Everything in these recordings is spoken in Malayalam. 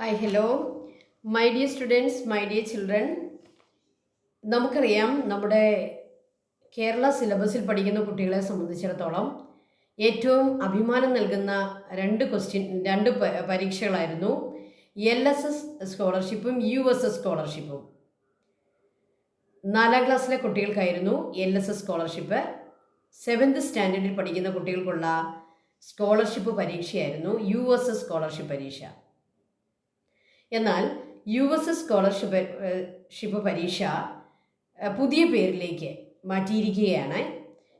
Hi hello my dear students, my dear children. നമുക്കറിയാം, നമ്മുടെ കേരള സിലബസിൽ പഠിക്കുന്ന കുട്ടികളെ സംബന്ധിച്ചിടത്തോളം ഏറ്റവും അഭിമാനം നൽകുന്ന രണ്ട് പരീക്ഷകളായിരുന്നു LSS സ്കോളർഷിപ്പും USS സ്കോളർഷിപ്പും. 4ാം ക്ലാസ്സിലെ കുട്ടികൾക്കായിരുന്നു LSS സ്കോളർഷിപ്പ്. 7th സ്റ്റാൻഡേർഡിൽ പഠിക്കുന്ന കുട്ടികൾക്കുള്ള സ്കോളർഷിപ്പ് പരീക്ഷയായിരുന്നു USS സ്കോളർഷിപ്പ് പരീക്ഷ. എന്നാൽ USS സ്കോളർഷിപ്പ് പരീക്ഷ പുതിയ പേരിലേക്ക് മാറ്റിയിരിക്കുകയാണ്.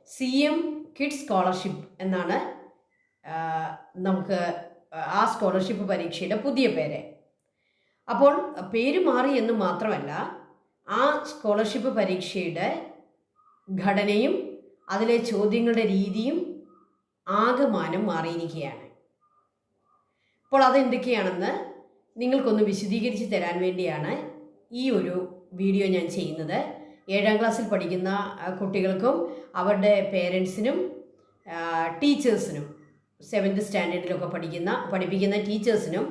CM കിഡ്സ് സ്കോളർഷിപ്പ് എന്നാണ് നമുക്ക് ആ സ്കോളർഷിപ്പ് പരീക്ഷയുടെ പുതിയ പേര്. അപ്പോൾ പേര് മാറി എന്ന് മാത്രമല്ല, ആ സ്കോളർഷിപ്പ് പരീക്ഷയുടെ ഘടനയും അതിലെ ചോദ്യങ്ങളുടെ രീതിയും ആകമാനം മാറിയിരിക്കുകയാണ്. അപ്പോൾ അതെന്തൊക്കെയാണെന്ന് നിങ്ങൾക്കൊന്ന് വിശദീകരിച്ച് തരാൻ വേണ്ടിയാണ് ഈ ഒരു വീഡിയോ ഞാൻ ചെയ്യുന്നത്. 7ാം ക്ലാസ്സിൽ പഠിക്കുന്ന കുട്ടികൾക്കും അവരുടെ പേരൻസിനും ടീച്ചേഴ്സിനും 7th സ്റ്റാൻഡേർഡിലൊക്കെ പഠിപ്പിക്കുന്ന ടീച്ചേഴ്സിനും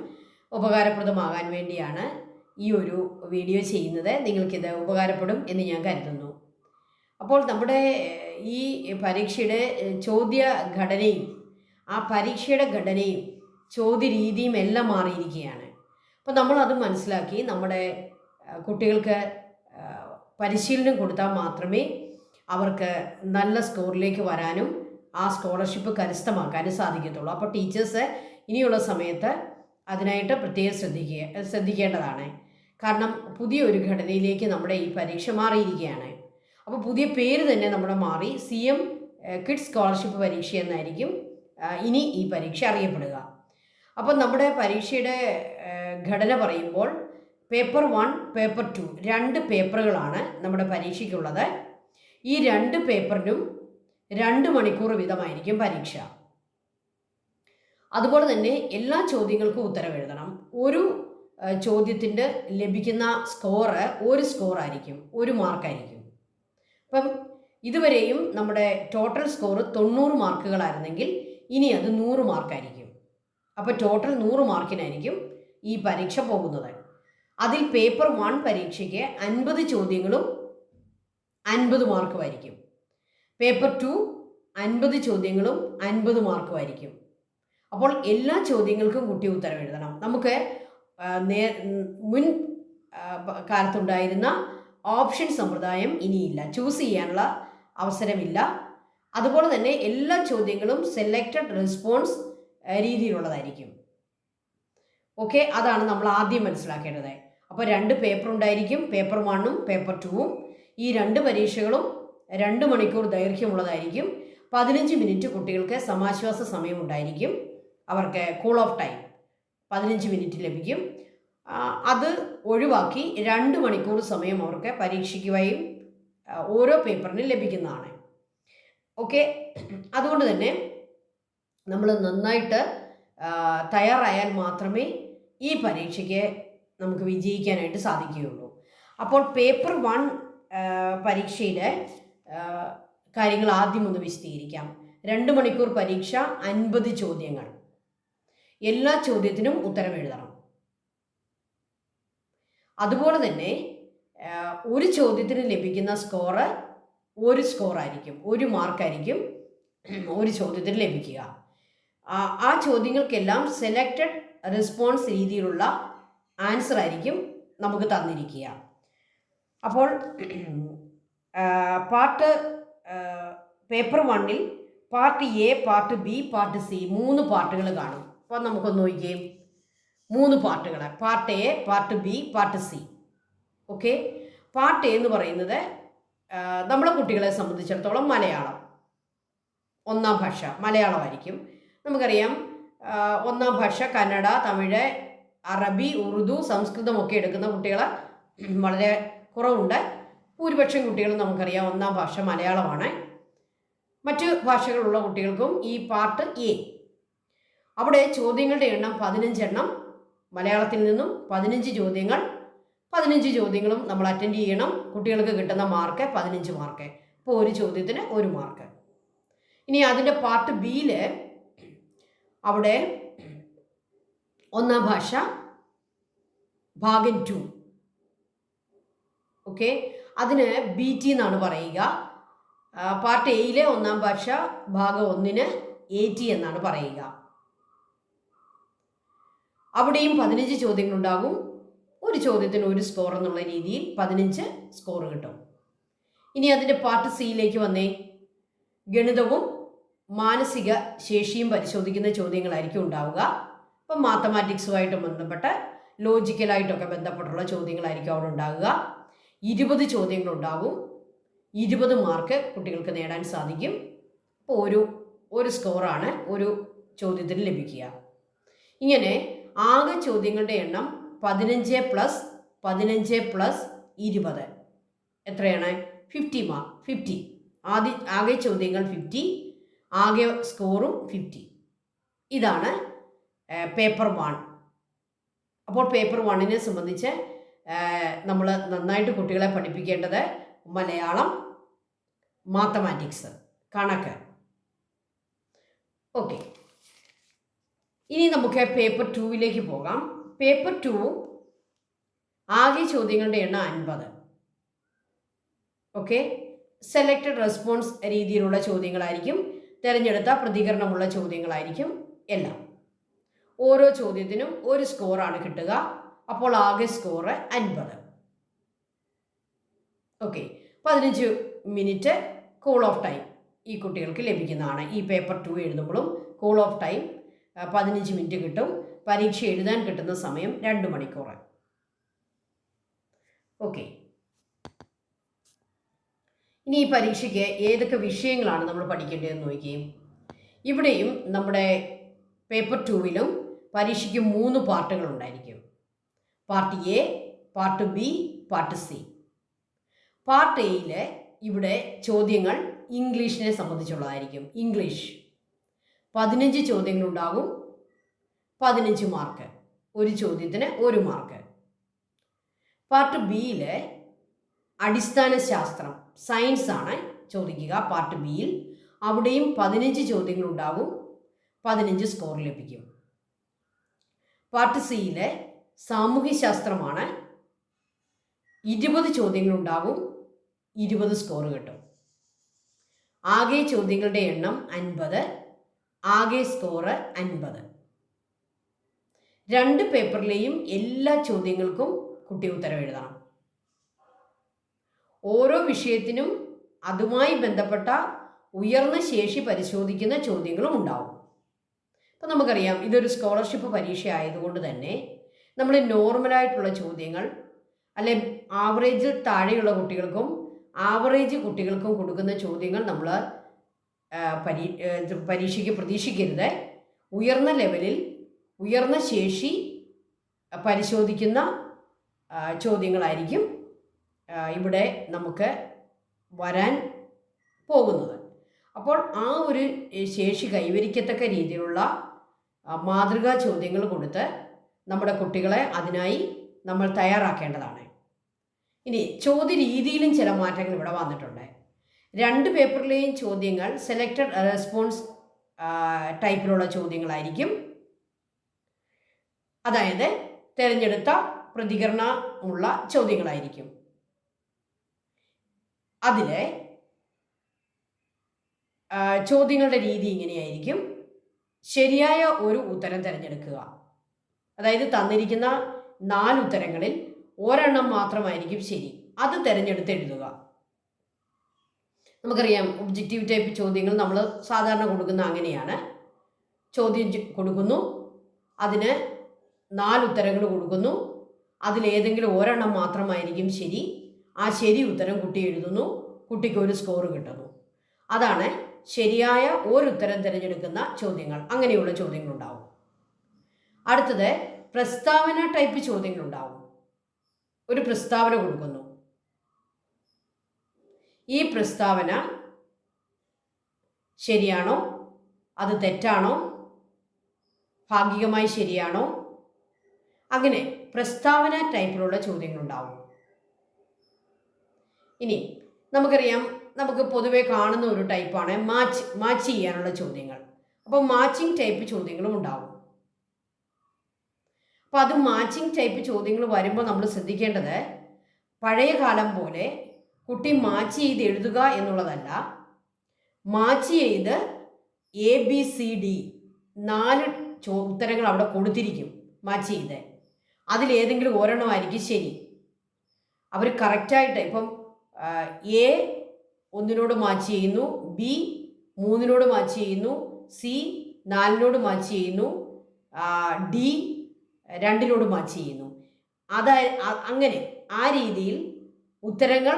ഉപകാരപ്രദമാകാൻ വേണ്ടിയാണ് ഈ ഒരു വീഡിയോ ചെയ്യുന്നത്. നിങ്ങൾക്കിത് ഉപകാരപ്പെടും എന്ന് ഞാൻ കരുതുന്നു. അപ്പോൾ നമ്മുടെ ഈ പരീക്ഷയുടെ ചോദ്യഘടനയും ആ പരീക്ഷയുടെ ഘടനയും ചോദ്യരീതിയും എല്ലാം മാറിയിരിക്കുകയാണ്. അപ്പോൾ നമ്മളത് മനസ്സിലാക്കി നമ്മുടെ കുട്ടികൾക്ക് പരിശീലനം കൊടുത്താൽ മാത്രമേ അവർക്ക് നല്ല സ്കോറിലേക്ക് വരാനും ആ സ്കോളർഷിപ്പ് കരസ്ഥമാക്കാനും സാധിക്കത്തുള്ളൂ. അപ്പോൾ ടീച്ചേഴ്സ് ഇനിയുള്ള സമയത്ത് അതിനായിട്ട് പ്രത്യേകം ശ്രദ്ധിക്കേണ്ടതാണ്. കാരണം പുതിയൊരു ഘടനയിലേക്ക് നമ്മുടെ ഈ പരീക്ഷ മാറിയിരിക്കുകയാണ്. അപ്പോൾ പുതിയ പേര് തന്നെ നമ്മുടെ മാറി CM കിഡ്സ് സ്കോളർഷിപ്പ് പരീക്ഷ എന്നായിരിക്കും ഇനി ഈ പരീക്ഷ അറിയപ്പെടുക. അപ്പോൾ നമ്മുടെ പരീക്ഷയുടെ ഘടന പറയുമ്പോൾ പേപ്പർ 1, പേപ്പർ 2 2 പേപ്പറുകളാണ് നമ്മുടെ പരീക്ഷയ്ക്കുള്ളത്. ഈ 2 പേപ്പറിനും 2 മണിക്കൂർ വീതമായിരിക്കും പരീക്ഷ. അതുപോലെ തന്നെ എല്ലാ ചോദ്യങ്ങൾക്കും ഉത്തരം എഴുതണം. ഒരു ചോദ്യത്തിൻ്റെ ലഭിക്കുന്ന സ്കോറ് ഒരു സ്കോറായിരിക്കും, 1 മാർക്കായിരിക്കും. അപ്പം ഇതുവരെയും നമ്മുടെ ടോട്ടൽ സ്കോർ 90 മാർക്കുകളായിരുന്നെങ്കിൽ ഇനി അത് 100 മാർക്കായിരിക്കും. അപ്പോൾ ടോട്ടൽ 100 മാർക്കിനായിരിക്കും ഈ പരീക്ഷ പോകുന്നത്. അതിൽ പേപ്പർ 1 പരീക്ഷയ്ക്ക് 50 ചോദ്യങ്ങളും 50 മാർക്കുമായിരിക്കും. പേപ്പർ 2 50 ചോദ്യങ്ങളും 50 മാർക്കുമായിരിക്കും. അപ്പോൾ എല്ലാ ചോദ്യങ്ങൾക്കും കുട്ടി ഉത്തരം എഴുതണം. നമുക്ക് മുൻ കാലത്തുണ്ടായിരുന്ന ഓപ്ഷൻ സമ്പ്രദായം ഇനിയില്ല, ചൂസ് ചെയ്യാനുള്ള അവസരമില്ല. അതുപോലെ തന്നെ എല്ലാ ചോദ്യങ്ങളും സെലക്റ്റഡ് റെസ്പോൺസ് രീതിയിലുള്ളതായിരിക്കും. ഓക്കെ, അതാണ് നമ്മൾ ആദ്യം മനസ്സിലാക്കേണ്ടത്. അപ്പോൾ 2 പേപ്പർ ഉണ്ടായിരിക്കും, പേപ്പർ 1ഉം പേപ്പർ 2ഉം. ഈ 2 പരീക്ഷകളും 2 മണിക്കൂർ ദൈർഘ്യമുള്ളതായിരിക്കും. 15 മിനിറ്റ് കുട്ടികൾക്ക് സമാശ്വാസ സമയം ഉണ്ടായിരിക്കും. അവർക്ക് കൂൾ ഓഫ് ടൈം 15 മിനിറ്റ് ലഭിക്കും. അത് ഒഴിവാക്കി 2 മണിക്കൂർ സമയം അവർക്ക് പരീക്ഷയ്ക്കുവായും ഓരോ പേപ്പറിനും ലഭിക്കുന്നതാണ്. ഓക്കെ, അതുകൊണ്ട് തന്നെ നമ്മൾ നന്നായിട്ട് തയ്യാറായാൽ മാത്രമേ ഈ പരീക്ഷയ്ക്ക് നമുക്ക് വിജയിക്കാനായിട്ട് സാധിക്കുകയുള്ളൂ. അപ്പോൾ പേപ്പർ 1 പരീക്ഷയുടെ കാര്യങ്ങൾ ആദ്യം ഒന്ന് വിശദീകരിക്കാം. 2 മണിക്കൂർ പരീക്ഷ, 50 ചോദ്യങ്ങൾ. എല്ലാ ചോദ്യത്തിനും ഉത്തരം എഴുതണം. അതുപോലെ തന്നെ ഒരു ചോദ്യത്തിന് ലഭിക്കുന്ന സ്കോറ് 1 സ്കോറായിരിക്കും, 1 മാർക്കായിരിക്കും ഒരു ചോദ്യത്തിന് ലഭിക്കുക. ആ ചോദ്യങ്ങൾക്കെല്ലാം സെലക്റ്റഡ് റെസ്പോൺസ് രീതിയിലുള്ള ആൻസർ ആയിരിക്കും നമുക്ക് തന്നിരിക്കുക. അപ്പോൾ പേപ്പർ 1-ൽ part A, part B, part C 3 പാർട്ടുകൾ കാണും. അപ്പോൾ നമുക്കൊന്ന് നോക്കിയേ, 3 പാർട്ടുകൾ: part A, part B, part C. Okay, part A എന്ന് പറയുന്നത് നമ്മളെ കുട്ടികളെ സംബന്ധിച്ചിടത്തോളം മലയാളം 1ാം ഭാഷ മലയാളമായിരിക്കും. നമുക്കറിയാം, 1ാം ഭാഷ കന്നഡ, തമിഴ്, അറബി, ഉറുദു, സംസ്കൃതമൊക്കെ എടുക്കുന്ന കുട്ടികൾ വളരെ കുറവുണ്ട്. ഭൂരിപക്ഷം കുട്ടികളും നമുക്കറിയാം 1ാം ഭാഷ മലയാളമാണ്. മറ്റ് ഭാഷകളുള്ള കുട്ടികൾക്കും ഈ പാർട്ട് A, അവിടെ ചോദ്യങ്ങളുടെ എണ്ണം 15 എണ്ണം, മലയാളത്തിൽ നിന്നും 15 ചോദ്യങ്ങൾ. 15 ചോദ്യങ്ങളും നമ്മൾ അറ്റൻഡ് ചെയ്യണം. കുട്ടികൾക്ക് കിട്ടുന്ന മാർക്ക് 15 മാർക്ക്. അപ്പോൾ ഒരു ചോദ്യത്തിന് 1 മാർക്ക്. ഇനി അതിൻ്റെ പാർട്ട് Bയിൽ അവിടെ 1ാം ഭാഷ ഭാഗം 2. ഓക്കെ, അതിന് BT എന്നാണ് പറയുക. പാർട്ട് എയിലെ 1-ാം ഭാഷ ഭാഗം 1-ന് AT എന്നാണ് പറയുക. അവിടെയും 15 ചോദ്യങ്ങളുണ്ടാകും. ഒരു ചോദ്യത്തിന് 1 സ്കോർ എന്നുള്ള രീതിയിൽ 15 സ്കോർ കിട്ടും. ഇനി അതിൻ്റെ പാർട്ട് സിയിലേക്ക് വന്നേ. ഗണിതവും മാനസിക ശേഷിയും പരിശോധിക്കുന്ന ചോദ്യങ്ങളായിരിക്കും ഉണ്ടാവുക. അപ്പം മാത്തമാറ്റിക്സുമായിട്ട് ബന്ധപ്പെട്ട ലോജിക്കലായിട്ടൊക്കെ ബന്ധപ്പെട്ടുള്ള ചോദ്യങ്ങളായിരിക്കും അവിടെ ഉണ്ടാകുക. 20 ചോദ്യങ്ങളുണ്ടാകും. 20 മാർക്ക് കുട്ടികൾക്ക് നേടാൻ സാധിക്കും. അപ്പോൾ ഒരു സ്കോറാണ് ഒരു ചോദ്യത്തിന് ലഭിക്കുക. ഇങ്ങനെ ആകെ ചോദ്യങ്ങളുടെ എണ്ണം 15 പ്ലസ് 15 പ്ലസ് 20 എത്രയാണ്? 50 മാർക്ക്. 50 ആകെ ചോദ്യങ്ങൾ 50, ആകെ സ്കോറും 50. ഇതാണ് പേപ്പർ 1. അപ്പോൾ പേപ്പർ 1-നെ സംബന്ധിച്ച് നമ്മൾ നന്നായിട്ട് കുട്ടികളെ പഠിപ്പിക്കേണ്ടത് മലയാളം, മാത്തമാറ്റിക്സ്, കണക്ക്. ഓക്കെ, ഇനി നമുക്ക് പേപ്പർ 2-ലേക്ക് പോകാം. പേപ്പർ 2 ആകെ ചോദ്യങ്ങളുടെ എണ്ണം 50. ഓക്കെ, സെലക്റ്റഡ് റെസ്പോൺസ് രീതിയിലുള്ള ചോദ്യങ്ങളായിരിക്കും. തിരഞ്ഞെടുത്ത പ്രതികരണമുള്ള ചോദ്യങ്ങളായിരിക്കും എല്ലാം. ഓരോ ചോദ്യത്തിനും 1 സ്കോറാണ് കിട്ടുക. അപ്പോൾ ആകെ score 50. Okay, 15 minute cool off time ഈ കുട്ടികൾക്ക് ലഭിക്കുന്നതാണ്. ഈ പേപ്പർ 2 എഴുതുമ്പോഴും കൂൾ ഓഫ് ടൈം 15 മിനിറ്റ് കിട്ടും. പരീക്ഷ എഴുതാൻ കിട്ടുന്ന സമയം 2 മണിക്കൂർ. ഓക്കെ, ഇനി ഈ പരീക്ഷയ്ക്ക് ഏതൊക്കെ വിഷയങ്ങളാണ് നമ്മൾ പഠിക്കേണ്ടതെന്ന് നോക്കുകയും. ഇവിടെയും നമ്മുടെ പേപ്പർ 2-ലും പരീക്ഷയ്ക്ക് 3 പാർട്ടുകൾ ഉണ്ടായിരിക്കും. Part A, part B, part C. Part എയിൽ ഇവിടെ ചോദ്യങ്ങൾ ഇംഗ്ലീഷിനെ സംബന്ധിച്ചുള്ളതായിരിക്കും. ഇംഗ്ലീഷ് 15 ചോദ്യങ്ങളുണ്ടാകും. 15 മാർക്ക്. ഒരു ചോദ്യത്തിന് 1 മാർക്ക്. പാർട്ട് ബിയിൽ അടിസ്ഥാന ശാസ്ത്രം, സയൻസ് ആണ് ചോദിക്കുക. പാർട്ട് ബിയിൽ അവിടെയും 15 ചോദ്യങ്ങളുണ്ടാകും. 15 സ്കോർ ലഭിക്കും. പാർട്ട് സിയിൽ സാമൂഹ്യശാസ്ത്രമാണ്. 20 ചോദ്യങ്ങളുണ്ടാകും. 20 സ്കോർ കിട്ടും. ആകെ ചോദ്യങ്ങളുടെ എണ്ണം 50, ആകെ സ്കോറ് 50. 2 പേപ്പറിലെയും എല്ലാ ചോദ്യങ്ങൾക്കും കുട്ടി ഉത്തരം എഴുതണം. ഓരോ വിഷയത്തിനും അതുമായി ബന്ധപ്പെട്ട ഉയർന്ന ശേഷി പരിശോധിക്കുന്ന ചോദ്യങ്ങളും ഉണ്ടാവും. ഇപ്പം നമുക്കറിയാം, ഇതൊരു സ്കോളർഷിപ്പ് പരീക്ഷ ആയതുകൊണ്ട് തന്നെ നമ്മൾ നോർമലായിട്ടുള്ള ചോദ്യങ്ങൾ, അല്ലെ ആവറേജിൽ താഴെയുള്ള കുട്ടികൾക്കും ആവറേജ് കുട്ടികൾക്കും കൊടുക്കുന്ന ചോദ്യങ്ങൾ നമ്മൾ പരീക്ഷയ്ക്ക് പ്രതീക്ഷിക്കരുത്. ഉയർന്ന ലെവലിൽ ഉയർന്ന ശേഷി പരിശോധിക്കുന്ന ചോദ്യങ്ങളായിരിക്കും ഇവിടെ നമുക്ക് വരാൻ പോകുന്നത്. അപ്പോൾ ആ ഒരു ശേഷി കൈവരിക്കത്തക്ക രീതിയിലുള്ള മാതൃകാ ചോദ്യങ്ങൾ കൊടുത്ത് നമ്മുടെ കുട്ടികളെ അതിനായി നമ്മൾ തയ്യാറാക്കേണ്ടതാണ്. ഇനി ചോദ്യ രീതിയിലും ചില മാറ്റങ്ങൾ ഇവിടെ വന്നിട്ടുണ്ട്. 2 പേപ്പറിലെയും ചോദ്യങ്ങൾ സെലക്റ്റഡ് റെസ്പോൺസ് ടൈപ്പിലുള്ള ചോദ്യങ്ങളായിരിക്കും. അതായത് തിരഞ്ഞെടുത്ത പ്രതികരണമുള്ള ചോദ്യങ്ങളായിരിക്കും. അതിൽ ചോദ്യങ്ങളുടെ രീതി ഇങ്ങനെയായിരിക്കും. ശരിയായ ഒരു ഉത്തരം തിരഞ്ഞെടുക്കുക. അതായത് തന്നിരിക്കുന്ന 4 ഉത്തരങ്ങളിൽ ഒരെണ്ണം മാത്രമായിരിക്കും ശരി. അത് തിരഞ്ഞെടുത്ത് എഴുതുക. നമുക്കറിയാം, ഒബ്ജക്റ്റീവ് ടൈപ്പ് ചോദ്യങ്ങൾ നമ്മൾ സാധാരണ കൊടുക്കുന്ന അങ്ങനെയാണ്. ചോദ്യം കൊടുക്കുന്നു, അതിന് 4 ഉത്തരങ്ങൾ കൊടുക്കുന്നു. അതിലേതെങ്കിലും ഒരെണ്ണം മാത്രമായിരിക്കും ശരി. ആ ശരി ഉത്തരം കുട്ടി എഴുതുന്നു. കുട്ടിക്ക് 1 സ്കോർ കിട്ടുന്നു. അതാണ് ശരിയായ ഒരു ഉത്തരം തിരഞ്ഞെടുക്കുന്ന ചോദ്യങ്ങൾ. അങ്ങനെയുള്ള ചോദ്യങ്ങളുണ്ടാവും. അടുത്തത് പ്രസ്താവന ടൈപ്പ് ചോദ്യങ്ങളുണ്ടാവും. ഒരു പ്രസ്താവന കൊടുക്കുന്നു. ഈ പ്രസ്താവന ശരിയാണോ, അത് തെറ്റാണോ, ഭാഗികമായി ശരിയാണോ, അങ്ങനെ പ്രസ്താവന ടൈപ്പിലുള്ള ചോദ്യങ്ങളുണ്ടാവും. ഇനി നമുക്കറിയാം, നമുക്ക് പൊതുവെ കാണുന്ന ഒരു ടൈപ്പാണ് മാച്ച് ചെയ്യാനുള്ള ചോദ്യങ്ങൾ. അപ്പോൾ മാച്ചിങ് ടൈപ്പ് ചോദ്യങ്ങളും ഉണ്ടാവും. അപ്പോൾ അത് മാച്ചിങ് ടൈപ്പ് ചോദ്യങ്ങൾ വരുമ്പോൾ നമ്മൾ ശ്രദ്ധിക്കേണ്ടത് പഴയ കാലം പോലെ കുട്ടി മാച്ച് ചെയ്ത് എഴുതുക എന്നുള്ളതല്ല, മാച്ച് ചെയ്ത് ABCD 4 ഉത്തരങ്ങൾ അവിടെ കൊടുത്തിരിക്കും. മാച്ച് ചെയ്ത് അതിലേതെങ്കിലും ഒരെണ്ണമായിരിക്കും ശരി. അവർ കറക്റ്റായിട്ട് ഇപ്പം A 1 മാച്ച് ചെയ്യുന്നു, B 3 മാച്ച് ചെയ്യുന്നു, C 4 മാച്ച് ചെയ്യുന്നു, D 2 മാച്ച് ചെയ്യുന്നു. അങ്ങനെ ആ രീതിയിൽ ഉത്തരങ്ങൾ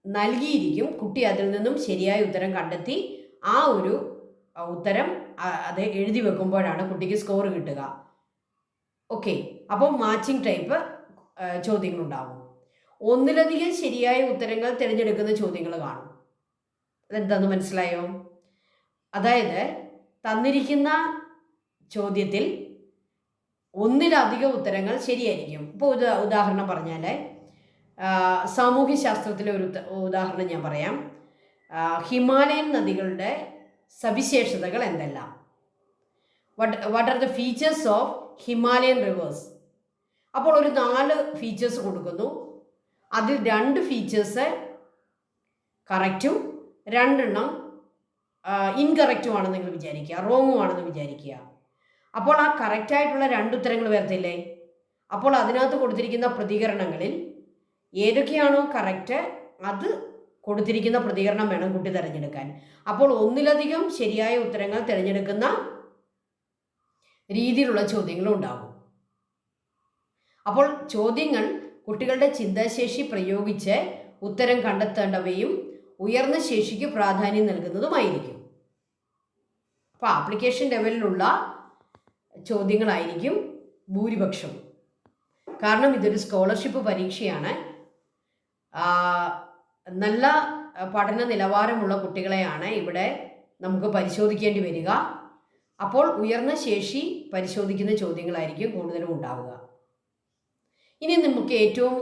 നൽകിയിരിക്കും. കുട്ടി അതിൽ നിന്നും ശരിയായ ഉത്തരം കണ്ടെത്തി ആ ഒരു ഉത്തരം അത് എഴുതി വെക്കുമ്പോഴാണ് കുട്ടിക്ക് സ്കോർ കിട്ടുക. ഓക്കെ, അപ്പം മാച്ചിങ് ടൈപ്പ് ചോദ്യങ്ങളുണ്ടാവും. ഒന്നിലധികം ശരിയായ ഉത്തരങ്ങൾ തിരഞ്ഞെടുക്കുന്ന ചോദ്യങ്ങൾ കാണും. അതെന്താന്ന് മനസ്സിലായോ? അതായത് തന്നിരിക്കുന്ന ചോദ്യത്തിൽ ഒന്നിലധികം ഉത്തരങ്ങൾ ശരിയായിരിക്കും. ഇപ്പോൾ ഉദാഹരണം പറഞ്ഞാൽ സാമൂഹ്യ ശാസ്ത്രത്തിലെ ഒരു ഉദാഹരണം ഞാൻ പറയാം. ഹിമാലയൻ നദികളുടെ സവിശേഷതകൾ എന്തെല്ലാം? What are the features of Himalayan reverse? അപ്പോൾ ഒരു 4 ഫീച്ചേഴ്സ് കൊടുക്കുന്നു. അതിൽ 2 ഫീച്ചേഴ്സ് കറക്റ്റും 2 ഇൻകറക്റ്റും ആണെന്ന് നിങ്ങൾ വിചാരിക്കുക, റോങ്ങും ആണെന്ന് വിചാരിക്കുക. അപ്പോൾ ആ കറക്റ്റായിട്ടുള്ള 2 ഉത്തരങ്ങൾ വരത്തില്ലേ? അപ്പോൾ അതിനകത്ത് കൊടുത്തിരിക്കുന്ന പ്രതികരണങ്ങളിൽ ഏതൊക്കെയാണോ കറക്റ്റ് അത് കൊടുത്തിരിക്കുന്ന പ്രതികരണം വേണം കുട്ടി തിരഞ്ഞെടുക്കാൻ. അപ്പോൾ ഒന്നിലധികം ശരിയായ ഉത്തരങ്ങൾ തിരഞ്ഞെടുക്കുന്ന രീതിയിലുള്ള ചോദ്യങ്ങളും ഉണ്ടാകും. അപ്പോൾ ചോദ്യങ്ങൾ കുട്ടികളുടെ ചിന്താശേഷി പ്രയോഗിച്ച് ഉത്തരം കണ്ടെത്തേണ്ടവയും ഉയർന്ന ശേഷിക്ക് പ്രാധാന്യം നൽകുന്നതുമായിരിക്കും. അപ്പോൾ ആപ്ലിക്കേഷൻ ലെവലിലുള്ള ചോദ്യങ്ങളായിരിക്കും ഭൂരിപക്ഷം. കാരണം ഇതൊരു സ്കോളർഷിപ്പ് പരീക്ഷയാണ്. നല്ല പഠന നിലവാരമുള്ള കുട്ടികളെയാണ് ഇവിടെ നമുക്ക് പരിശോധിക്കേണ്ടി വരിക. അപ്പോൾ ഉയർന്ന ശേഷി പരിശോധിക്കുന്ന ചോദ്യങ്ങളായിരിക്കും കൂടുതലും ഉണ്ടാവുക. ഇനി നമുക്ക് ഏറ്റവും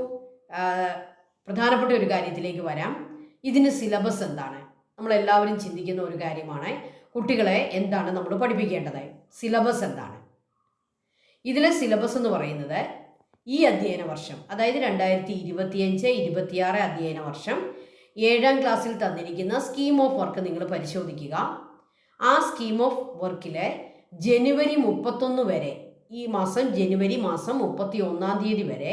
പ്രധാനപ്പെട്ട ഒരു കാര്യത്തിലേക്ക് വരാം. ഇതിന് സിലബസ് എന്താണ്? നമ്മളെല്ലാവരും ചിന്തിക്കുന്ന ഒരു കാര്യമാണ്, കുട്ടികളെ എന്താണ് നമ്മൾ പഠിപ്പിക്കേണ്ടത്, സിലബസ് എന്താണ്? ഇതിലെ സിലബസ് എന്ന് പറയുന്നത് ഈ അധ്യയന വർഷം, അതായത് 2025-26 അധ്യയന വർഷം 7ാം ക്ലാസ്സിൽ തന്നിരിക്കുന്ന സ്കീം ഓഫ് വർക്ക് നിങ്ങൾ പരിശോധിക്കുക. ആ സ്കീം ഓഫ് വർക്കിലെ ജനുവരി 31 വരെ, ഈ മാസം ജനുവരി മാസം 31-ാം തീയതി വരെ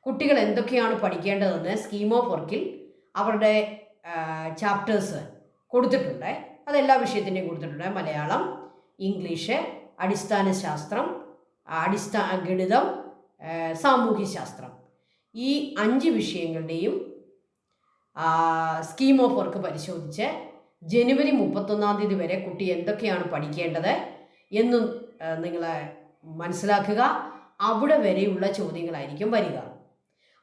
കുട്ടികൾ എന്തൊക്കെയാണ് പഠിക്കേണ്ടതെന്ന് സ്കീം ഓഫ് വർക്കിൽ അവരുടെ ചാപ്റ്റേഴ്സ് കൊടുത്തിട്ടുണ്ട്. അതെല്ലാ വിഷയത്തിൻ്റെയും കൊടുത്തിട്ടുണ്ട്. മലയാളം, ഇംഗ്ലീഷ്, അടിസ്ഥാന ശാസ്ത്രം, ഗണിതം, സാമൂഹ്യ ശാസ്ത്രം, ഈ 5 വിഷയങ്ങളുടെയും സ്കീം ഓഫ് വർക്ക് പരിശോധിച്ച് ജനുവരി 31-ാം തീയതി വരെ കുട്ടി എന്തൊക്കെയാണ് പഠിക്കേണ്ടത് എന്നും നിങ്ങൾ മനസ്സിലാക്കുക. അവിടെ വരെയുള്ള ചോദ്യങ്ങളായിരിക്കും വരിക.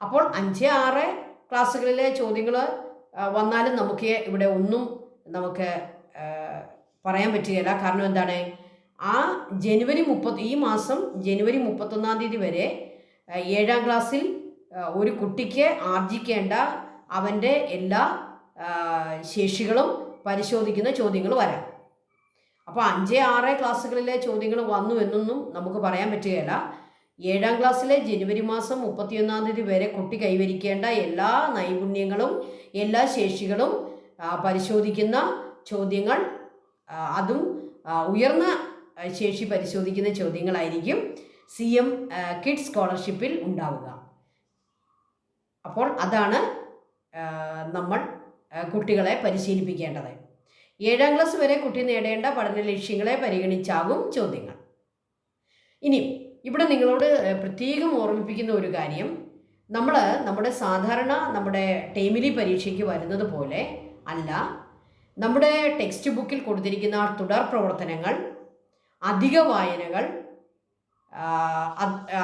അപ്പോൾ 5-6 ക്ലാസ്സുകളിലെ ചോദ്യങ്ങൾ വന്നാലും നമുക്ക് ഇവിടെ ഒന്നും നമുക്ക് പറയാൻ പറ്റുകയില്ല. കാരണം എന്താണ്, ആ ഈ മാസം ജനുവരി 31-ാം തീയതി വരെ 7ാം ക്ലാസ്സിൽ ഒരു കുട്ടിക്ക് ആർജിക്കേണ്ട അവൻ്റെ എല്ലാ ശേഷികളും പരിശോധിക്കുന്ന ചോദ്യങ്ങൾ വരാം. അപ്പോൾ 5-6 ക്ലാസ്സുകളിലെ ചോദ്യങ്ങൾ വന്നു എന്നൊന്നും നമുക്ക് പറയാൻ പറ്റുകയില്ല. 7ാം ക്ലാസ്സിലെ ജനുവരി മാസം 31-ാം തീയതി വരെ കുട്ടി കൈവരിക്കേണ്ട എല്ലാ നൈപുണ്യങ്ങളും എല്ലാ ശേഷികളും പരിശോധിക്കുന്ന ചോദ്യങ്ങൾ, അതും ഉയർന്ന ശേഷി പരിശോധിക്കുന്ന ചോദ്യങ്ങളായിരിക്കും CM കിഡ്സ് സ്കോളർഷിപ്പിൽ ഉണ്ടാവുക. അപ്പോൾ അതാണ് നമ്മൾ കുട്ടികളെ പരിശീലിപ്പിക്കേണ്ടത്. 7ാം ക്ലാസ് വരെ കുട്ടി നേടേണ്ട പഠന ലക്ഷ്യങ്ങളെ പരിഗണിച്ചാകും ചോദ്യങ്ങൾ. ഇനി ഇവിടെ നിങ്ങളോട് പ്രത്യേകം ഓർമ്മിപ്പിക്കുന്ന ഒരു കാര്യം, നമ്മുടെ സാധാരണ നമ്മുടെ ടൈമിലി പരീക്ഷയ്ക്ക് വരുന്നത് പോലെ അല്ല. നമ്മുടെ ടെക്സ്റ്റ് ബുക്കിൽ കൊടുത്തിരിക്കുന്ന തുടർ പ്രവർത്തനങ്ങൾ, അധിക വായനകൾ,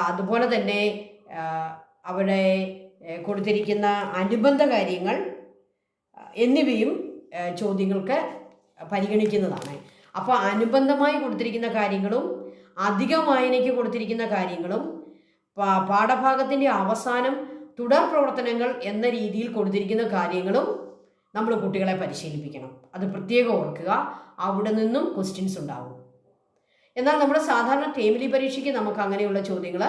അതുപോലെ തന്നെ അവിടെ കൊടുത്തിരിക്കുന്ന അനുബന്ധ കാര്യങ്ങൾ എന്നിവയും ചോദ്യങ്ങൾക്ക് പരിഗണിക്കുന്നതാണ്. അപ്പോൾ അനുബന്ധമായി കൊടുത്തിരിക്കുന്ന കാര്യങ്ങളും അധിക വായനയ്ക്ക് കൊടുത്തിരിക്കുന്ന കാര്യങ്ങളും പാഠഭാഗത്തിൻ്റെ അവസാനം തുടർ പ്രവർത്തനങ്ങൾ എന്ന രീതിയിൽ കൊടുത്തിരിക്കുന്ന കാര്യങ്ങളും നമ്മൾ കുട്ടികളെ പരിശീലിപ്പിക്കണം. അത് പ്രത്യേകം ഓർക്കുക. അവിടെ നിന്നും ക്വസ്റ്റ്യൻസ് ഉണ്ടാവും. എന്നാൽ നമ്മുടെ സാധാരണ ടൈമിലി പരീക്ഷയ്ക്ക് നമുക്ക് അങ്ങനെയുള്ള ചോദ്യങ്ങൾ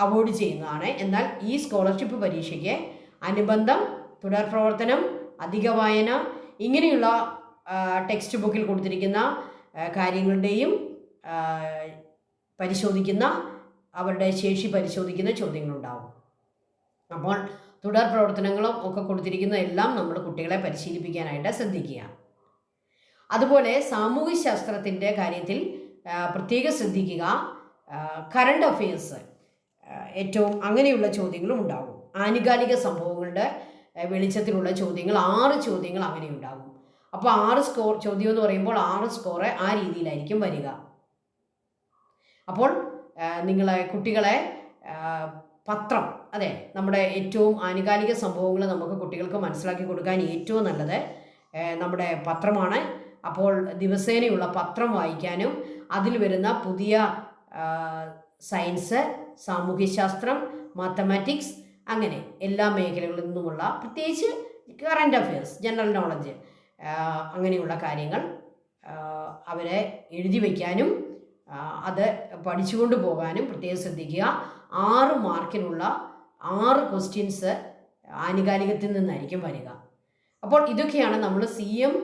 അവോയ്ഡ് ചെയ്യുന്നതാണ്. എന്നാൽ ഈ സ്കോളർഷിപ്പ് പരീക്ഷയ്ക്ക് അനുബന്ധം, തുടർ പ്രവർത്തനം, അധിക വായന ഇങ്ങനെയുള്ള ടെക്സ്റ്റ് ബുക്കിൽ കൊടുത്തിരിക്കുന്ന കാര്യങ്ങളുടെയും പരിശോധിക്കുന്ന, അവരുടെ ശേഷി പരിശോധിക്കുന്ന ചോദ്യങ്ങളുണ്ടാവും. അപ്പോൾ തുടർ പ്രവർത്തനങ്ങളും ഒക്കെ കൊടുത്തിരിക്കുന്ന എല്ലാം നമ്മൾ കുട്ടികളെ പരിശീലിപ്പിക്കാനായിട്ട് ശ്രദ്ധിക്കുക. അതുപോലെ സാമൂഹ്യശാസ്ത്രത്തിൻ്റെ കാര്യത്തിൽ പ്രത്യേകം ശ്രദ്ധിക്കുക. കറണ്ട് അഫെയർസ് ഏറ്റവും അങ്ങനെയുള്ള ചോദ്യങ്ങളും ഉണ്ടാകും. ആനുകാലിക സംഭവങ്ങളുടെ വെളിച്ചത്തിലുള്ള ചോദ്യങ്ങൾ 6 ചോദ്യങ്ങൾ അങ്ങനെ ഉണ്ടാകും. അപ്പോൾ 6 ചോദ്യം എന്ന് പറയുമ്പോൾ 6 സ്കോറ് ആ രീതിയിലായിരിക്കും വരിക. അപ്പോൾ കുട്ടികളെ പത്രം, അതെ, നമ്മുടെ ഏറ്റവും ആനുകാലിക സംഭവങ്ങൾ നമുക്ക് കുട്ടികൾക്ക് മനസ്സിലാക്കി കൊടുക്കാൻ ഏറ്റവും നല്ലത് നമ്മുടെ പത്രമാണ്. അപ്പോൾ ദിവസേനയുള്ള പത്രം വായിക്കാനും അതിൽ വരുന്ന പുതിയ സയൻസ്, സാമൂഹ്യശാസ്ത്രം, മാത്തമാറ്റിക്സ് അങ്ങനെ എല്ലാ മേഖലകളിൽ നിന്നുമുള്ള, പ്രത്യേകിച്ച് കറണ്ട് അഫെയർസ്, ജനറൽ നോളജ് അങ്ങനെയുള്ള കാര്യങ്ങൾ അവരെ എഴുതി വയ്ക്കാനും അത് പഠിച്ചുകൊണ്ട് പോകാനും പ്രത്യേകം ശ്രദ്ധിക്കുക. 6 മാർക്കിനുള്ള 6 ക്വസ്റ്റ്യൻസ് ആനുകാലികത്തിൽ നിന്നായിരിക്കും വരിക. അപ്പോൾ ഇതൊക്കെയാണ് നമ്മൾ CM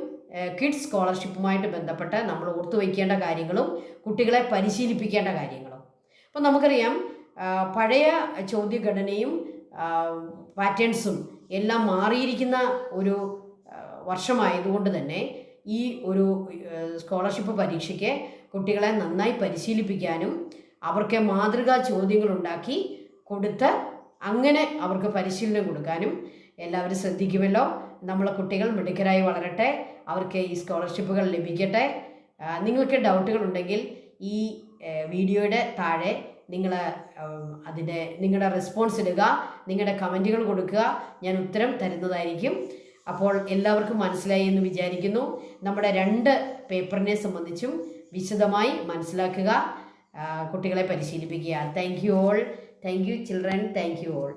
കിഡ്സ് സ്കോളർഷിപ്പുമായിട്ട് ബന്ധപ്പെട്ട് നമ്മൾ ഓർത്തു വയ്ക്കേണ്ട കാര്യങ്ങളും കുട്ടികളെ പരിശീലിപ്പിക്കേണ്ട കാര്യങ്ങളും. അപ്പോൾ നമുക്കറിയാം, പഴയ ചോദ്യഘടനയും പാറ്റേൺസും എല്ലാം മാറിയിരിക്കുന്ന ഒരു വർഷമായതുകൊണ്ട് തന്നെ ഈ ഒരു സ്കോളർഷിപ്പ് പരീക്ഷയ്ക്ക് കുട്ടികളെ നന്നായി പരിശീലിപ്പിക്കാനും അവർക്ക് മാതൃകാ ചോദ്യങ്ങളുണ്ടാക്കി കൊടുത്ത് അങ്ങനെ അവർക്ക് പരിശീലനം കൊടുക്കാനും എല്ലാവരും ശ്രദ്ധിക്കുമല്ലോ. നമ്മളെ കുട്ടികൾ മിടുക്കരായി വളരട്ടെ, അവർക്ക് ഈ സ്കോളർഷിപ്പുകൾ ലഭിക്കട്ടെ. നിങ്ങൾക്ക് ഡൗട്ടുകൾ ഉണ്ടെങ്കിൽ ഈ വീഡിയോയുടെ താഴെ നിങ്ങളുടെ റെസ്പോൺസ് ഇടുക, നിങ്ങളുടെ കമൻറ്റുകൾ കൊടുക്കുക, ഞാൻ ഉത്തരം തരുന്നതായിരിക്കും. അപ്പോൾ എല്ലാവർക്കും മനസ്സിലായി എന്ന് വിചാരിക്കുന്നു. നമ്മുടെ 2 പേപ്പറിനെ സംബന്ധിച്ചും വിശദമായി മനസ്സിലാക്കുക, കുട്ടികളെ പരിശീലിപ്പിക്കുക. Thank you all. Thank you children. Thank you all.